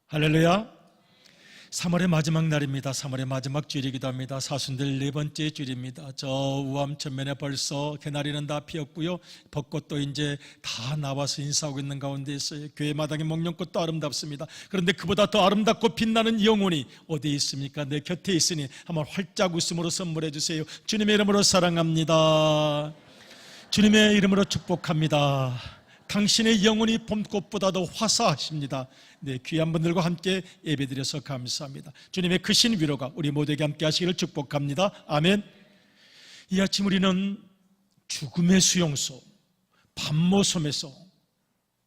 할렐루야. 3월의 마지막 날입니다. 3월의 마지막 주일이기도 합니다. 사순절 네 번째 주일입니다. 저 우암 전면에 벌써 개나리는 다 피었고요, 벚꽃도 이제 다 나와서 인사하고 있는 가운데 있어요. 교회 마당의 목련꽃도 아름답습니다. 그런데 그보다 더 아름답고 빛나는 영혼이 어디에 있습니까? 내 곁에 있으니 한번 활짝 웃음으로 선물해 주세요. 주님의 이름으로 사랑합니다. 주님의 이름으로 축복합니다. 당신의 영혼이 봄꽃보다도 화사하십니다. 네, 귀한 분들과 함께 예배드려서 감사합니다. 주님의 크신 위로가 우리 모두에게 함께 하시기를 축복합니다. 아멘. 이 아침 우리는 죽음의 수용소 밤모섬에서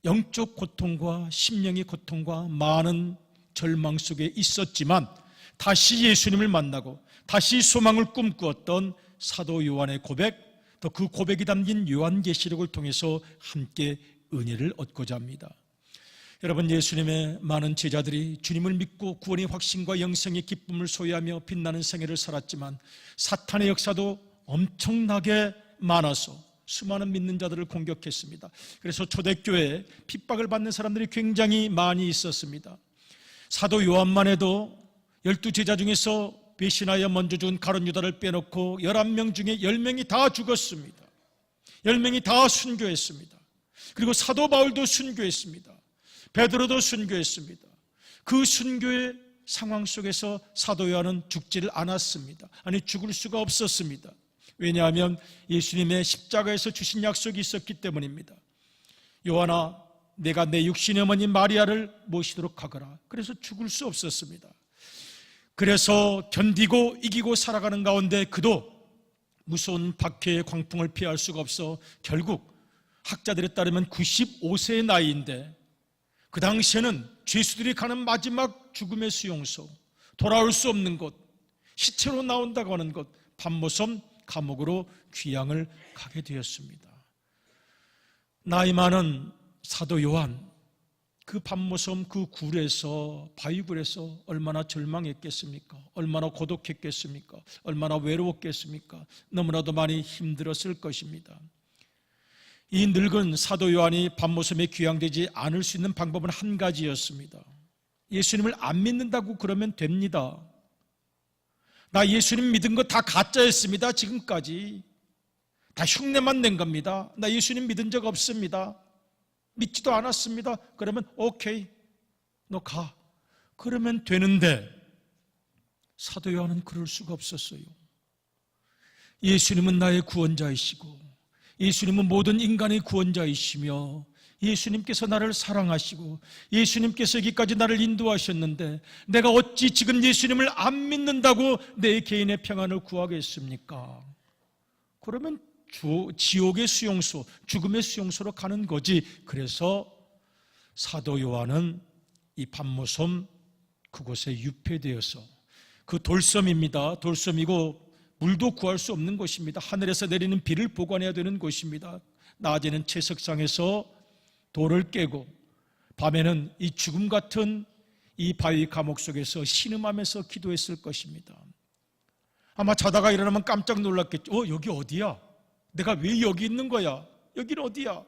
영적 고통과 심령의 고통과 많은 절망 속에 있었지만 다시 예수님을 만나고 다시 소망을 꿈꾸었던 사도 요한의 고백, 또 그 고백이 담긴 요한계시록을 통해서 함께 은혜를 얻고자 합니다. 여러분, 예수님의 많은 제자들이 주님을 믿고 구원의 확신과 영생의 기쁨을 소유하며 빛나는 생애를 살았지만 사탄의 역사도 엄청나게 많아서 수많은 믿는 자들을 공격했습니다. 그래서 초대교회에 핍박을 받는 사람들이 굉장히 많이 있었습니다. 사도 요한만 해도 12제자 중에서 배신하여 먼저 죽은 가룟 유다를 빼놓고 11명 중에 10명이 다 죽었습니다. 10명이 다 순교했습니다. 그리고 사도 바울도 순교했습니다. 베드로도 순교했습니다. 그 순교의 상황 속에서 사도 요한은 죽지를 않았습니다. 아니, 죽을 수가 없었습니다. 왜냐하면 예수님의 십자가에서 주신 약속이 있었기 때문입니다. 요한아, 내가 내 육신의 어머니 마리아를 모시도록 하거라. 그래서 죽을 수 없었습니다. 그래서 견디고 이기고 살아가는 가운데 그도 무서운 박해의 광풍을 피할 수가 없어 결국 학자들에 따르면 95세의 나이인데 그 당시에는 죄수들이 가는 마지막 죽음의 수용소, 돌아올 수 없는 곳, 시체로 나온다고 하는 곳, 밤모섬 감옥으로 귀향을 가게 되었습니다. 나이 많은 사도 요한, 그 밤모섬 그 굴에서, 바위굴에서 얼마나 절망했겠습니까? 얼마나 고독했겠습니까? 얼마나 외로웠겠습니까? 너무나도 많이 힘들었을 것입니다. 이 늙은 사도 요한이 밤모섬에 귀향되지 않을 수 있는 방법은 한 가지였습니다. 예수님을 안 믿는다고 그러면 됩니다. 나 예수님 믿은 거 다 가짜였습니다. 지금까지 다 흉내만 낸 겁니다. 나 예수님 믿은 적 없습니다. 믿지도 않았습니다. 그러면 오케이, 너 가. 그러면 되는데 사도 요한은 그럴 수가 없었어요. 예수님은 나의 구원자이시고 예수님은 모든 인간의 구원자이시며 예수님께서 나를 사랑하시고 예수님께서 여기까지 나를 인도하셨는데 내가 어찌 지금 예수님을 안 믿는다고 내 개인의 평안을 구하겠습니까? 그러면 지옥의 수용소, 죽음의 수용소로 가는 거지. 그래서 사도 요한은 이 밤모섬 그곳에 유폐되어서, 그 돌섬입니다. 돌섬이고 물도 구할 수 없는 곳입니다. 하늘에서 내리는 비를 보관해야 되는 곳입니다. 낮에는 채석상에서 돌을 깨고 밤에는 이 죽음 같은 이 바위 감옥 속에서 신음하면서 기도했을 것입니다. 아마 자다가 일어나면 깜짝 놀랐겠죠. 여기 어디야? 내가 왜 여기 있는 거야? 여기는 어디야?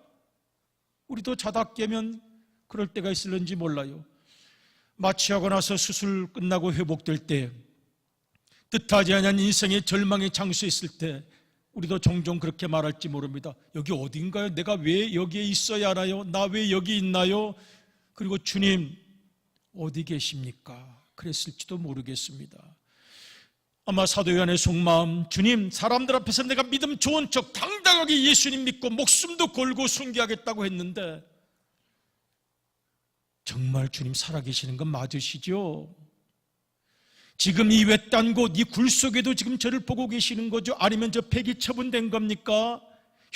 우리도 자다 깨면 그럴 때가 있을는지 몰라요. 마취하고 나서 수술 끝나고 회복될 때, 뜻하지 않은 인생의 절망의 장소에 있을 때 우리도 종종 그렇게 말할지 모릅니다. 여기 어딘가요? 내가 왜 여기에 있어야 하나요? 나 왜 여기 있나요? 그리고 주님 어디 계십니까? 그랬을지도 모르겠습니다. 아마 사도 요한의 속마음, 주님, 사람들 앞에서 내가 믿음 좋은 척 당당하게 예수님 믿고 목숨도 걸고 순교하겠다고 했는데 정말 주님 살아계시는 건 맞으시죠? 지금 이 외딴 곳, 이 굴 속에도 지금 저를 보고 계시는 거죠? 아니면 저 폐기 처분된 겁니까?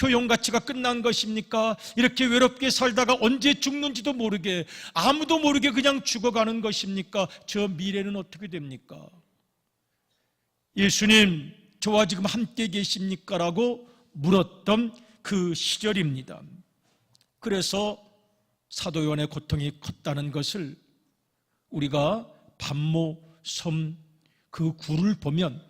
효용가치가 끝난 것입니까? 이렇게 외롭게 살다가 언제 죽는지도 모르게, 아무도 모르게 그냥 죽어가는 것입니까? 저 미래는 어떻게 됩니까? 예수님, 저와 지금 함께 계십니까? 라고 물었던 그 시절입니다. 그래서 사도 요한의 고통이 컸다는 것을 우리가 밤모섬 그 굴을 보면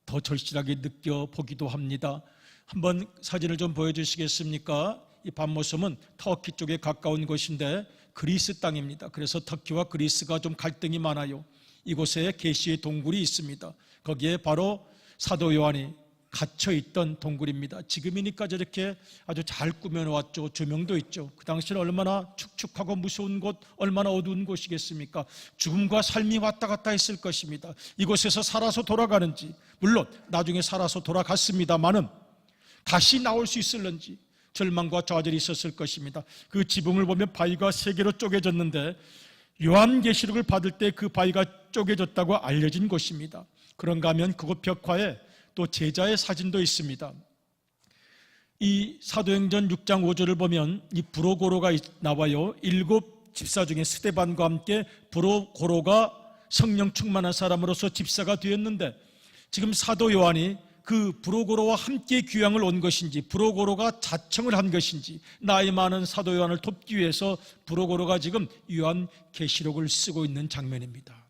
더 절실하게 느껴보기도 합니다. 한번 사진을 좀 보여주시겠습니까? 이 밤모섬은 터키 쪽에 가까운 곳인데 그리스 땅입니다. 그래서 터키와 그리스가 좀 갈등이 많아요. 이곳에 계시의 동굴이 있습니다. 거기에 바로 사도 요한이 갇혀있던 동굴입니다. 지금이니까 저렇게 아주 잘 꾸며놓았죠. 조명도 있죠. 그 당시는 얼마나 축축하고 무서운 곳, 얼마나 어두운 곳이겠습니까? 죽음과 삶이 왔다 갔다 했을 것입니다. 이곳에서 살아서 돌아가는지, 물론 나중에 살아서 돌아갔습니다마는 다시 나올 수 있을런지 절망과 좌절이 있었을 것입니다. 그 지붕을 보면 바위가 3개로 쪼개졌는데 요한계시록을 받을 때 그 바위가 쪼개졌다고 알려진 곳입니다. 그런가 하면 그곳 벽화에 또 제자의 사진도 있습니다. 이 사도행전 6장 5절을 보면 이 브로고로가 나와요. 7 집사 중에 스데반과 함께 브로고로가 성령 충만한 사람으로서 집사가 되었는데, 지금 사도 요한이 그 브로고로와 함께 귀향을 온 것인지, 브로고로가 자청을 한 것인지, 나이 많은 사도 요한을 돕기 위해서 브로고로가 지금 요한계시록을 쓰고 있는 장면입니다.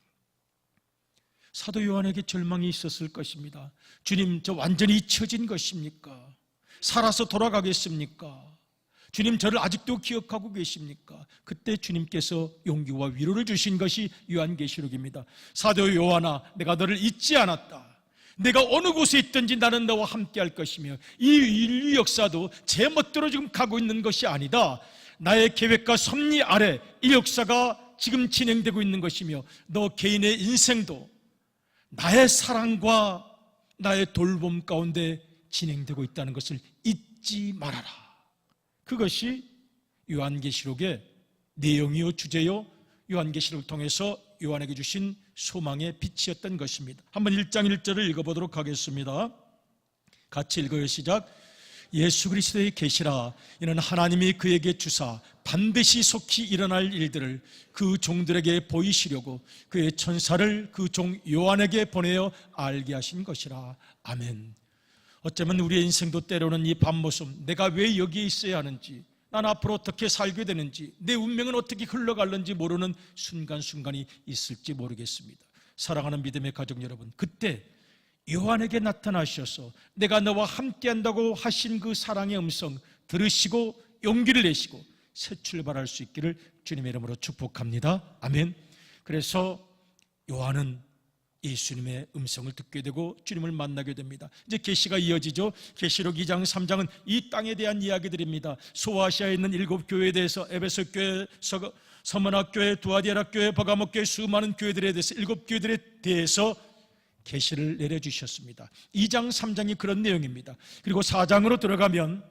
사도 요한에게 절망이 있었을 것입니다. 주님, 저 완전히 잊혀진 것입니까? 살아서 돌아가겠습니까? 주님, 저를 아직도 기억하고 계십니까? 그때 주님께서 용기와 위로를 주신 것이 요한계시록입니다. 사도 요한아, 내가 너를 잊지 않았다. 내가 어느 곳에 있든지 나는 너와 함께 할 것이며, 이 인류 역사도 제 멋대로 지금 가고 있는 것이 아니다. 나의 계획과 섭리 아래 이 역사가 지금 진행되고 있는 것이며, 너 개인의 인생도 나의 사랑과 나의 돌봄 가운데 진행되고 있다는 것을 잊지 말아라. 그것이 요한계시록의 내용이요 주제요, 요한계시록을 통해서 요한에게 주신 소망의 빛이었던 것입니다. 한번 1장 1절을 읽어보도록 하겠습니다. 같이 읽어요. 시작. 예수 그리스도의 계시라. 이는 하나님이 그에게 주사 반드시 속히 일어날 일들을 그 종들에게 보이시려고 그의 천사를 그 종 요한에게 보내어 알게 하신 것이라. 아멘. 어쩌면 우리의 인생도 때로는 이 밤모습, 내가 왜 여기에 있어야 하는지, 난 앞으로 어떻게 살게 되는지, 내 운명은 어떻게 흘러갈는지 모르는 순간순간이 있을지 모르겠습니다. 사랑하는 믿음의 가족 여러분, 그때 요한에게 나타나셔서 내가 너와 함께한다고 하신 그 사랑의 음성 들으시고 용기를 내시고 새 출발할 수 있기를 주님의 이름으로 축복합니다. 아멘. 그래서 요한은 예수님의 음성을 듣게 되고 주님을 만나게 됩니다. 이제 계시가 이어지죠. 계시록 2장 3장은 이 땅에 대한 이야기들입니다. 소아시아에 있는 7 교회에 대해서, 에베소 교회, 서머나 교회, 두아디아라 교회, 버가모 교회, 수많은 교회들에 대해서 7 교회들에 대해서 계시를 내려주셨습니다. 2장 3장이 그런 내용입니다. 그리고 4장으로 들어가면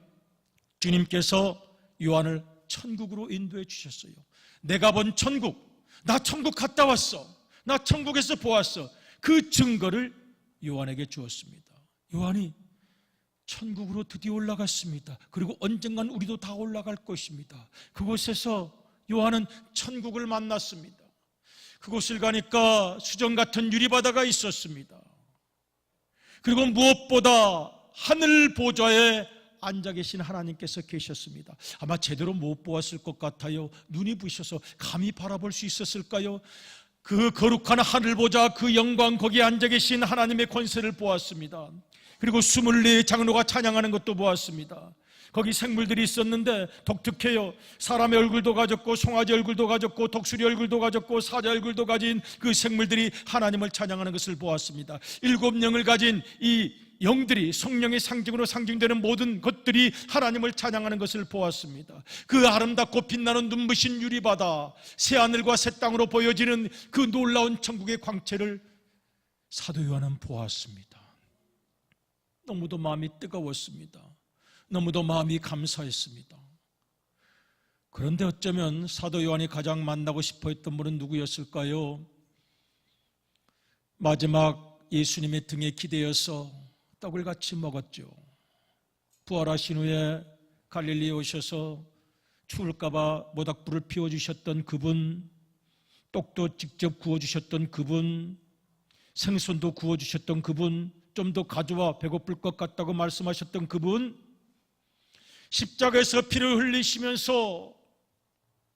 주님께서 요한을 천국으로 인도해 주셨어요. 내가 본 천국, 나 천국 갔다 왔어, 나 천국에서 보았어, 그 증거를 요한에게 주었습니다. 요한이 천국으로 드디어 올라갔습니다. 그리고 언젠간 우리도 다 올라갈 것입니다. 그곳에서 요한은 천국을 만났습니다. 그곳을 가니까 수정 같은 유리바다가 있었습니다. 그리고 무엇보다 하늘 보좌에 앉아 계신 하나님께서 계셨습니다. 아마 제대로 못 보았을 것 같아요. 눈이 부셔서 감히 바라볼 수 있었을까요? 그 거룩한 하늘 보좌, 그 영광, 거기에 앉아 계신 하나님의 권세를 보았습니다. 그리고 24 장로가 찬양하는 것도 보았습니다. 거기 생물들이 있었는데 독특해요. 사람의 얼굴도 가졌고, 송아지 얼굴도 가졌고, 독수리 얼굴도 가졌고, 사자 얼굴도 가진 그 생물들이 하나님을 찬양하는 것을 보았습니다. 7영을 가진 이 영들이, 성령의 상징으로 상징되는 모든 것들이 하나님을 찬양하는 것을 보았습니다. 그 아름답고 빛나는 눈부신 유리바다, 새하늘과 새 땅으로 보여지는 그 놀라운 천국의 광채를 사도 요한은 보았습니다. 너무도 마음이 뜨거웠습니다. 너무도 마음이 감사했습니다. 그런데 어쩌면 사도 요한이 가장 만나고 싶어 했던 분은 누구였을까요? 마지막 예수님의 등에 기대어서 떡을 같이 먹었죠. 부활하신 후에 갈릴리에 오셔서 추울까봐 모닥불을 피워주셨던 그분, 떡도 직접 구워주셨던 그분, 생선도 구워주셨던 그분, 좀 더 가져와 배고플 것 같다고 말씀하셨던 그분, 십자가에서 피를 흘리시면서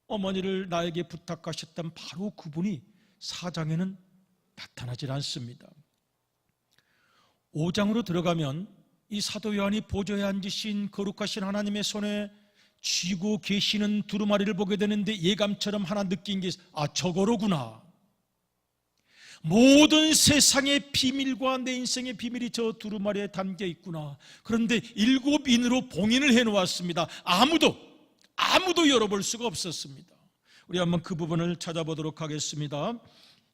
어머니를 나에게 부탁하셨던 바로 그분이 4장에는 나타나질 않습니다. 5장으로 들어가면 이 사도 요한이 보좌에 앉으신 거룩하신 하나님의 손에 쥐고 계시는 두루마리를 보게 되는데 예감처럼 하나 느낀 게 저거로구나. 모든 세상의 비밀과 내 인생의 비밀이 저 두루마리에 담겨 있구나. 그런데 7인으로 봉인을 해놓았습니다. 아무도 열어볼 수가 없었습니다. 우리 한번 그 부분을 찾아보도록 하겠습니다.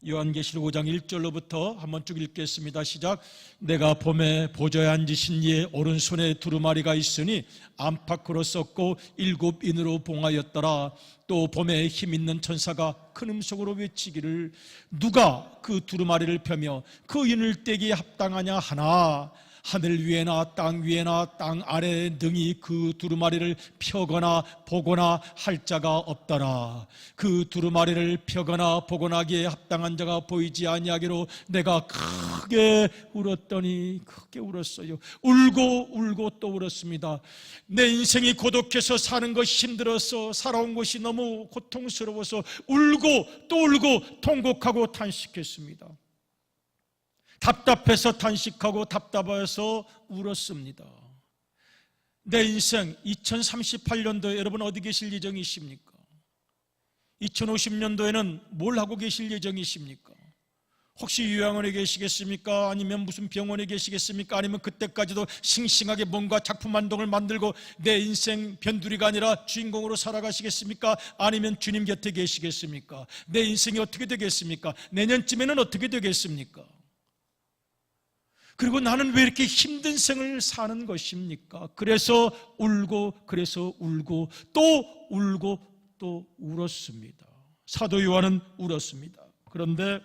요한계시록 5장 1절로부터 한번 쭉 읽겠습니다. 시작. 내가 봄에 보좌에 앉으신 이의 오른손에 두루마리가 있으니 안팎으로 썼고 7인으로 봉하였더라. 또 봄에 힘있는 천사가 큰 음성으로 외치기를 누가 그 두루마리를 펴며 그 인을 떼기에 합당하냐 하나 하늘 위에나 땅 위에나 땅 아래에 능히 그 두루마리를 펴거나 보거나 할 자가 없더라. 그 두루마리를 펴거나 보거나 하기에 합당한 자가 보이지 아니하기로 내가 크게 울었더니 크게 울었어요. 울고 또 울었습니다. 내 인생이 고독해서 사는 것이 힘들어서 살아온 것이 너무 고통스러워서 울고 또 울고 통곡하고 탄식했습니다. 답답해서 탄식하고 답답해서 울었습니다. 내 인생 2038년도에 여러분 어디 계실 예정이십니까? 2050년도에는 뭘 하고 계실 예정이십니까? 혹시 요양원에 계시겠습니까? 아니면 무슨 병원에 계시겠습니까? 아니면 그때까지도 싱싱하게 뭔가 작품 한동을 만들고 내 인생 변두리가 아니라 주인공으로 살아가시겠습니까? 아니면 주님 곁에 계시겠습니까? 내 인생이 어떻게 되겠습니까? 내년쯤에는 어떻게 되겠습니까? 그리고 나는 왜 이렇게 힘든 생을 사는 것입니까? 그래서 울고 또 울었습니다. 사도 요한은 울었습니다. 그런데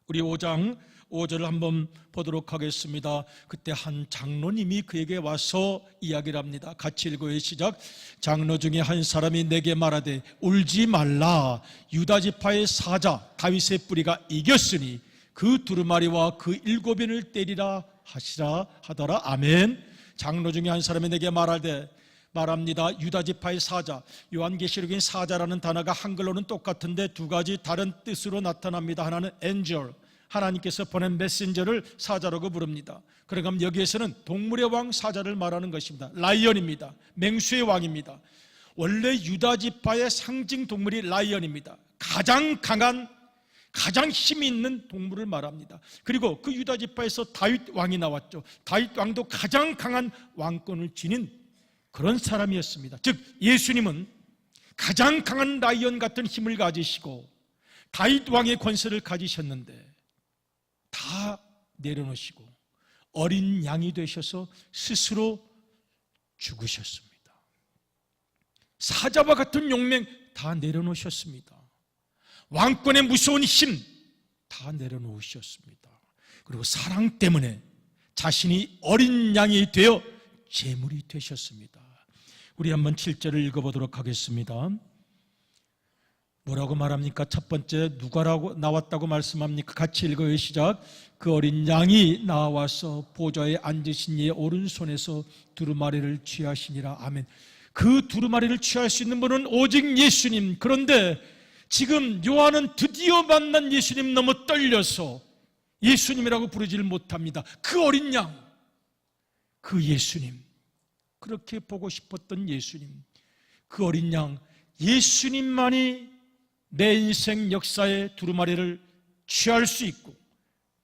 우리 5장 5절을 한번 보도록 하겠습니다. 그때 한 장로님이 그에게 와서 이야기를 합니다. 같이 읽어요. 시작. 장로 중에 한 사람이 내게 말하되 울지 말라. 유다 지파의 사자 다윗의 뿌리가 이겼으니 그 두루마리와 그 7인을 때리라 하시라 하더라. 아멘. 장로 중에 한 사람이 내게 말합니다. 유다 지파의 사자. 요한계시록인 사자라는 단어가 한글로는 똑같은데 두 가지 다른 뜻으로 나타납니다. 하나는 angel, 하나님께서 보낸 메신저를 사자라고 부릅니다. 그러면 여기에서는 동물의 왕 사자를 말하는 것입니다. 라이언입니다. 맹수의 왕입니다. 원래 유다 지파의 상징 동물이 라이언입니다. 가장 강한, 가장 힘이 있는 동물을 말합니다. 그리고 그 유다 지파에서 다윗 왕이 나왔죠. 다윗 왕도 가장 강한 왕권을 지닌 그런 사람이었습니다. 즉 예수님은 가장 강한 라이언 같은 힘을 가지시고 다윗 왕의 권세를 가지셨는데 다 내려놓으시고 어린 양이 되셔서 스스로 죽으셨습니다. 사자와 같은 용맹 다 내려놓으셨습니다. 왕권의 무서운 힘 다 내려놓으셨습니다. 그리고 사랑 때문에 자신이 어린 양이 되어 제물이 되셨습니다. 우리 한번 7절을 읽어보도록 하겠습니다. 뭐라고 말합니까? 첫 번째 누가라고 나왔다고 말씀합니까? 같이 읽어요. 시작. 그 어린 양이 나와서 보좌에 앉으신 이의 오른손에서 두루마리를 취하시니라. 아멘. 그 두루마리를 취할 수 있는 분은 오직 예수님. 그런데 지금 요한은 드디어 만난 예수님 너무 떨려서 예수님이라고 부르지를 못합니다. 그 어린 양, 그 예수님, 그렇게 보고 싶었던 예수님, 그 어린 양 예수님만이 내 인생 역사의 두루마리를 취할 수 있고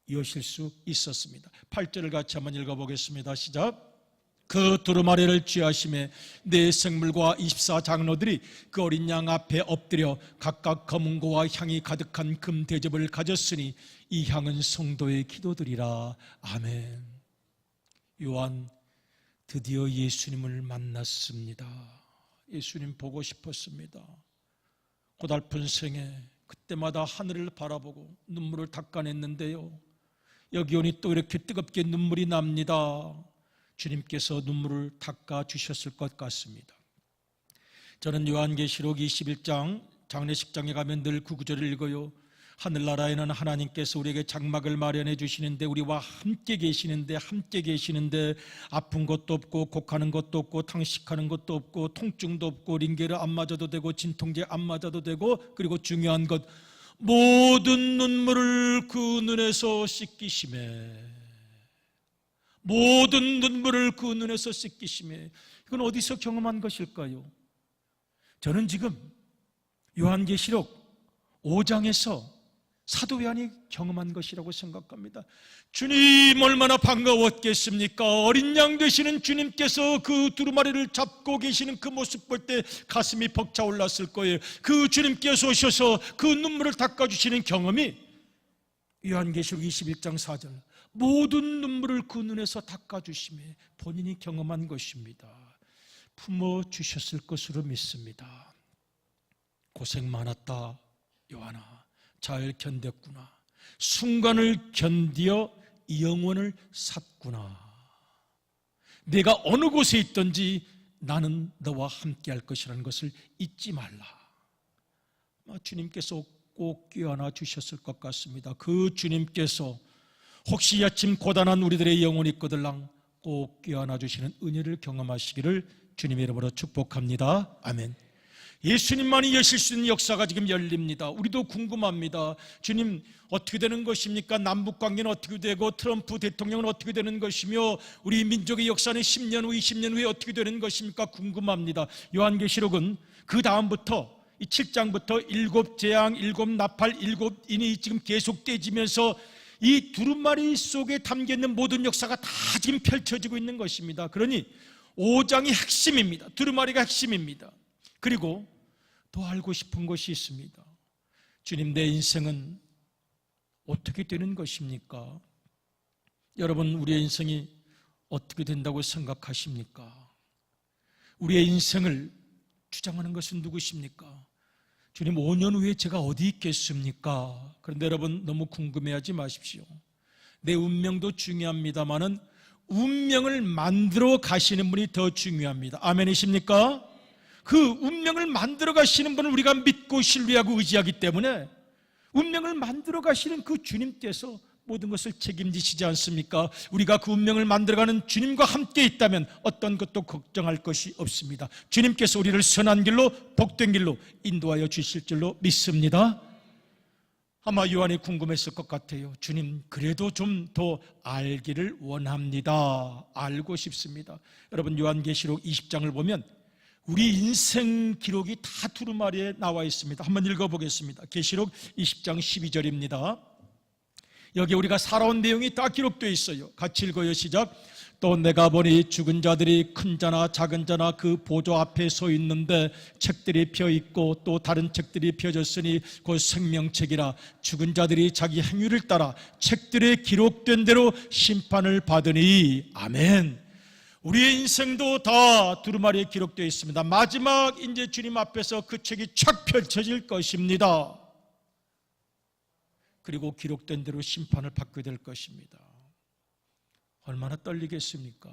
이으실 수 있었습니다. 8절을 같이 한번 읽어보겠습니다. 시작. 그 두루마리를 취하심에 네 생물과 24장로들이 그 어린 양 앞에 엎드려 각각 검은고와 향이 가득한 금 대접을 가졌으니 이 향은 성도의 기도들이라. 아멘. 요한 드디어 예수님을 만났습니다. 예수님 보고 싶었습니다. 고달픈 생에 그때마다 하늘을 바라보고 눈물을 닦아냈는데요, 여기 오니 또 이렇게 뜨겁게 눈물이 납니다. 주님께서 눈물을 닦아주셨을 것 같습니다. 저는 요한계시록 21장 장례식장에 가면 늘 그 구절을 읽어요. 하늘나라에는 하나님께서 우리에게 장막을 마련해 주시는데 우리와 함께 계시는데 아픈 것도 없고 곡하는 것도 없고 탕식하는 것도 없고 통증도 없고 링게를 안 맞아도 되고 진통제 안 맞아도 되고, 그리고 중요한 것 모든 눈물을 그 눈에서 씻기심에, 모든 눈물을 그 눈에서 씻기심에. 이건 어디서 경험한 것일까요? 저는 지금 요한계시록 5장에서 사도 요한이 경험한 것이라고 생각합니다. 주님 얼마나 반가웠겠습니까? 어린 양 되시는 주님께서 그 두루마리를 잡고 계시는 그 모습 볼 때 가슴이 벅차올랐을 거예요. 그 주님께서 오셔서 그 눈물을 닦아주시는 경험이 요한계시록 21장 4절 모든 눈물을 그 눈에서 닦아주시며 본인이 경험한 것입니다. 품어주셨을 것으로 믿습니다. 고생 많았다 요한아, 잘 견뎠구나. 순간을 견디어 영원을 샀구나. 내가 어느 곳에 있든지 나는 너와 함께 할 것이라는 것을 잊지 말라. 주님께서 꼭 껴안아 주셨을 것 같습니다. 그 주님께서 혹시 아침 고단한 우리들의 영혼이 거들랑 꼭 껴안아 주시는 은혜를 경험하시기를 주님의 이름으로 축복합니다. 아멘. 예수님만이 여실 수 있는 역사가 지금 열립니다. 우리도 궁금합니다. 주님 어떻게 되는 것입니까? 남북관계는 어떻게 되고 트럼프 대통령은 어떻게 되는 것이며 우리 민족의 역사는 10년 후 20년 후에 어떻게 되는 것입니까? 궁금합니다. 요한계시록은 그 다음부터 이 7장부터 7재앙, 7나팔, 7인이 지금 계속되지면서 이 두루마리 속에 담겨있는 모든 역사가 다 지금 펼쳐지고 있는 것입니다. 그러니 5장이 핵심입니다. 두루마리가 핵심입니다. 그리고 더 알고 싶은 것이 있습니다. 주님, 내 인생은 어떻게 되는 것입니까? 여러분, 우리의 인생이 어떻게 된다고 생각하십니까? 우리의 인생을 주장하는 것은 누구십니까? 주님, 5년 후에 제가 어디 있겠습니까? 그런데 여러분, 너무 궁금해하지 마십시오. 내 운명도 중요합니다마는 운명을 만들어 가시는 분이 더 중요합니다. 아멘이십니까? 그 운명을 만들어 가시는 분을 우리가 믿고 신뢰하고 의지하기 때문에 운명을 만들어 가시는 그 주님께서 모든 것을 책임지시지 않습니까? 우리가 그 운명을 만들어가는 주님과 함께 있다면 어떤 것도 걱정할 것이 없습니다. 주님께서 우리를 선한 길로 복된 길로 인도하여 주실 줄로 믿습니다. 아마 요한이 궁금했을 것 같아요. 주님, 그래도 좀 더 알기를 원합니다. 알고 싶습니다. 여러분, 요한계시록 20장을 보면 우리 인생 기록이 다 두루마리에 나와 있습니다. 한번 읽어보겠습니다. 계시록 20장 12절입니다. 여기 우리가 살아온 내용이 다 기록되어 있어요. 같이 읽어요. 시작. 또 내가 보니 죽은 자들이 큰 자나 작은 자나 그 보좌 앞에 서 있는데 책들이 펴 있고 또 다른 책들이 펴졌으니 곧 생명책이라. 죽은 자들이 자기 행위를 따라 책들에 기록된 대로 심판을 받으니. 아멘. 우리의 인생도 다 두루마리에 기록되어 있습니다. 마지막 이제 주님 앞에서 그 책이 쫙 펼쳐질 것입니다. 그리고 기록된 대로 심판을 받게 될 것입니다. 얼마나 떨리겠습니까?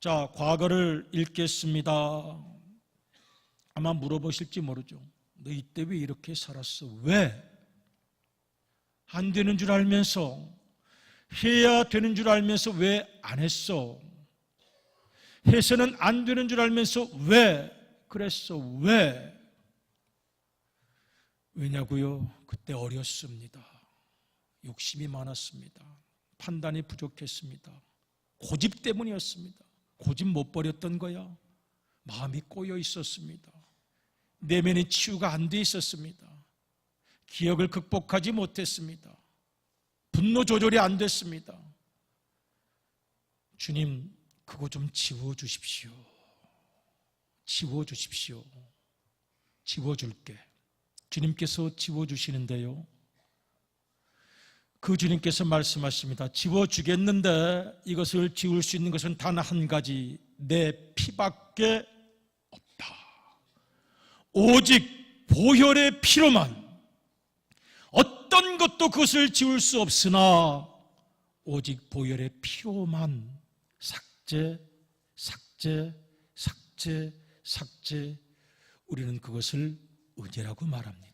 자, 과거를 읽겠습니다. 아마 물어보실지 모르죠. 너 이때 왜 이렇게 살았어? 왜? 안 되는 줄 알면서, 해야 되는 줄 알면서 왜 안 했어? 해서는 안 되는 줄 알면서 왜 그랬어? 왜? 왜냐고요? 그때 어렸습니다. 욕심이 많았습니다. 판단이 부족했습니다. 고집 때문이었습니다. 고집 못 버렸던 거야. 마음이 꼬여 있었습니다. 내면의 치유가 안 돼 있었습니다. 기억을 극복하지 못했습니다. 분노 조절이 안 됐습니다. 주님, 그거 좀 지워주십시오. 지워주십시오. 지워줄게. 주님께서 지워주시는데요, 그 주님께서 말씀하십니다. 지워주겠는데 이것을 지울 수 있는 것은 단 한 가지, 내 피밖에 없다. 오직 보혈의 피로만, 어떤 것도 그것을 지울 수 없으나 오직 보혈의 피로만 삭제, 삭제, 삭제, 삭제. 우리는 그것을 은혜라고 말합니다.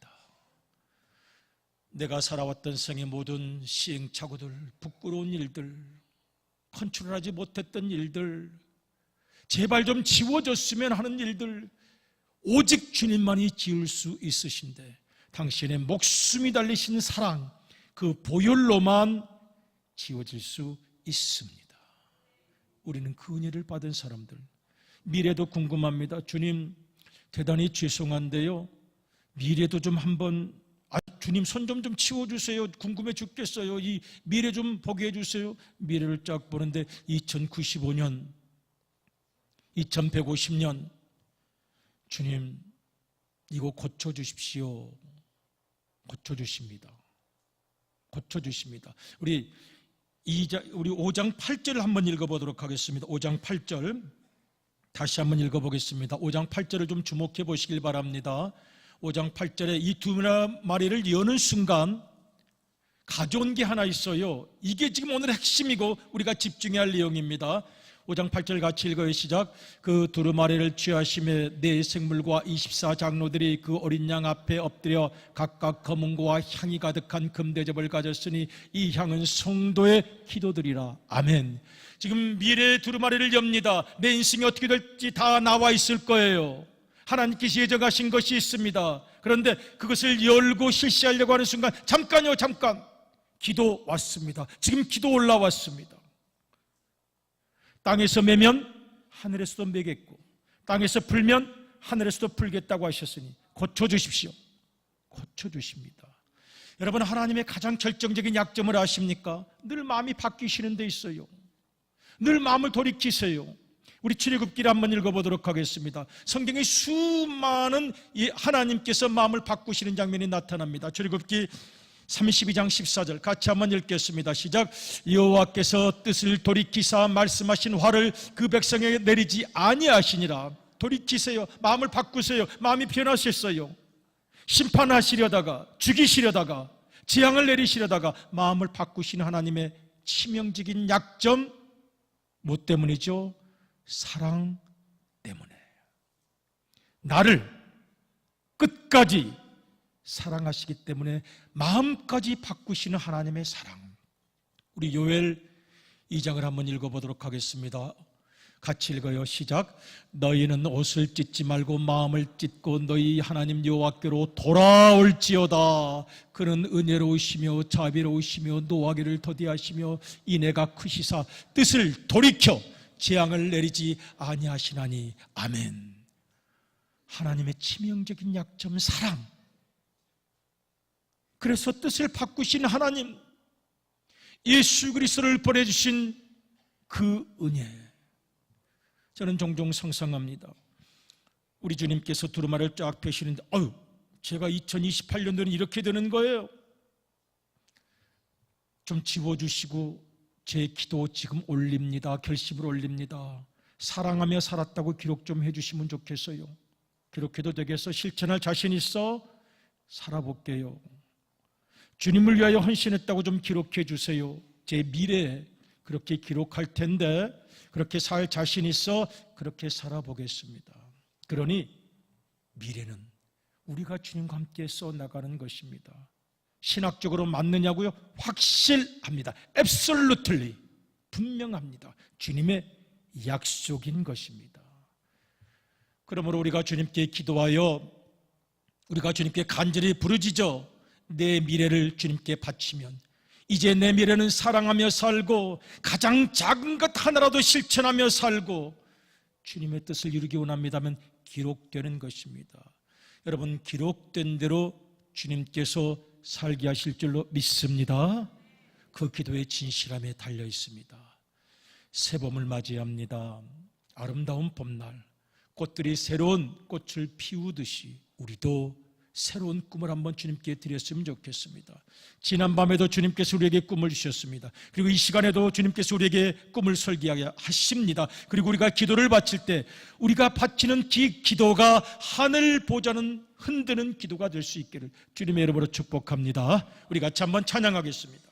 내가 살아왔던 생의 모든 시행착오들, 부끄러운 일들, 컨트롤하지 못했던 일들, 제발 좀 지워졌으면 하는 일들, 오직 주님만이 지을 수 있으신데 당신의 목숨이 달리신 사랑, 그 보혈로만 지워질 수 있습니다. 우리는 그 은혜를 받은 사람들, 미래도 궁금합니다. 주님, 대단히 죄송한데요, 미래도 좀 한번, 주님 손 좀 치워주세요. 궁금해 죽겠어요. 이 미래 좀 보게 해주세요. 미래를 쫙 보는데 2095년, 2150년, 주님 이거 고쳐주십시오. 고쳐주십니다. 고쳐주십니다. 우리 5장 8절을 한번 읽어보도록 하겠습니다. 5장 8절 다시 한번 읽어보겠습니다. 5장 8절을 좀 주목해 보시길 바랍니다. 5장 8절에 이 두 마리를 여는 순간 가져온 게 하나 있어요. 이게 지금 오늘의 핵심이고 우리가 집중해야 할 내용입니다. 5장 8절 같이 읽어요. 시작. 그 두루마리를 취하심에 네 생물과 24장로들이 그 어린 양 앞에 엎드려 각각 검은고와 향이 가득한 금대접을 가졌으니 이 향은 성도의 기도들이라. 아멘. 지금 미래의 두루마리를 엽니다. 내 인생이 어떻게 될지 다 나와 있을 거예요. 하나님께서 예정하신 것이 있습니다. 그런데 그것을 열고 실시하려고 하는 순간 잠깐요, 잠깐. 기도 왔습니다. 지금 기도 올라왔습니다. 땅에서 매면 하늘에서도 매겠고 땅에서 풀면 하늘에서도 풀겠다고 하셨으니 고쳐주십시오. 고쳐주십니다. 여러분, 하나님의 가장 결정적인 약점을 아십니까? 늘 마음이 바뀌시는 데 있어요. 늘 마음을 돌이키세요. 우리 출애굽기를 한번 읽어보도록 하겠습니다. 성경에 수많은 하나님께서 마음을 바꾸시는 장면이 나타납니다. 출애굽기 32장 14절 같이 한번 읽겠습니다. 시작. 여호와께서 뜻을 돌이키사 말씀하신 화를 그 백성에게 내리지 아니하시니라. 돌이키세요. 마음을 바꾸세요. 마음이 변하셨어요. 심판하시려다가, 죽이시려다가, 재앙을 내리시려다가 마음을 바꾸시는 하나님의 치명적인 약점, 뭐 때문이죠? 사랑 때문에. 나를 끝까지 사랑하시기 때문에 마음까지 바꾸시는 하나님의 사랑. 우리 요엘 2장을 한번 읽어보도록 하겠습니다. 같이 읽어요. 시작. 너희는 옷을 찢지 말고 마음을 찢고 너희 하나님 여호와께로 돌아올지어다. 그는 은혜로우시며 자비로우시며 노하기를 더디하시며 인애가 크시사 뜻을 돌이켜 재앙을 내리지 아니하시나니. 아멘. 하나님의 치명적인 약점, 사랑. 그래서 뜻을 바꾸신 하나님, 예수 그리스도를 보내주신 그 은혜, 저는 종종 상상합니다. 우리 주님께서 두루마리를 쫙 펴시는데 제가 2028년도는 이렇게 되는 거예요. 좀 지워주시고 제 기도 지금 올립니다. 결심을 올립니다. 사랑하며 살았다고 기록 좀 해주시면 좋겠어요. 기록해도 되겠어? 실천할 자신 있어? 살아볼게요. 주님을 위하여 헌신했다고 좀 기록해 주세요. 제 미래에 그렇게 기록할 텐데 그렇게 살 자신 있어? 그렇게 살아보겠습니다. 그러니 미래는 우리가 주님과 함께 써나가는 것입니다. 신학적으로 맞느냐고요? 확실합니다. Absolutely. 분명합니다. 주님의 약속인 것입니다. 그러므로 우리가 주님께 기도하여 우리가 주님께 간절히 부르짖어 내 미래를 주님께 바치면 이제 내 미래는 사랑하며 살고 가장 작은 것 하나라도 실천하며 살고 주님의 뜻을 이루기 원합니다면 기록되는 것입니다. 여러분, 기록된 대로 주님께서 살게 하실 줄로 믿습니다. 그 기도의 진실함에 달려 있습니다. 새봄을 맞이합니다. 아름다운 봄날, 꽃들이 새로운 꽃을 피우듯이 우리도 새로운 꿈을 한번 주님께 드렸으면 좋겠습니다. 지난밤에도 주님께서 우리에게 꿈을 주셨습니다. 그리고 이 시간에도 주님께서 우리에게 꿈을 설계하게 하십니다. 그리고 우리가 기도를 바칠 때 우리가 바치는 기도가 하늘 보좌는 흔드는 기도가 될 수 있기를 주님의 이름으로 축복합니다. 우리 같이 한번 찬양하겠습니다.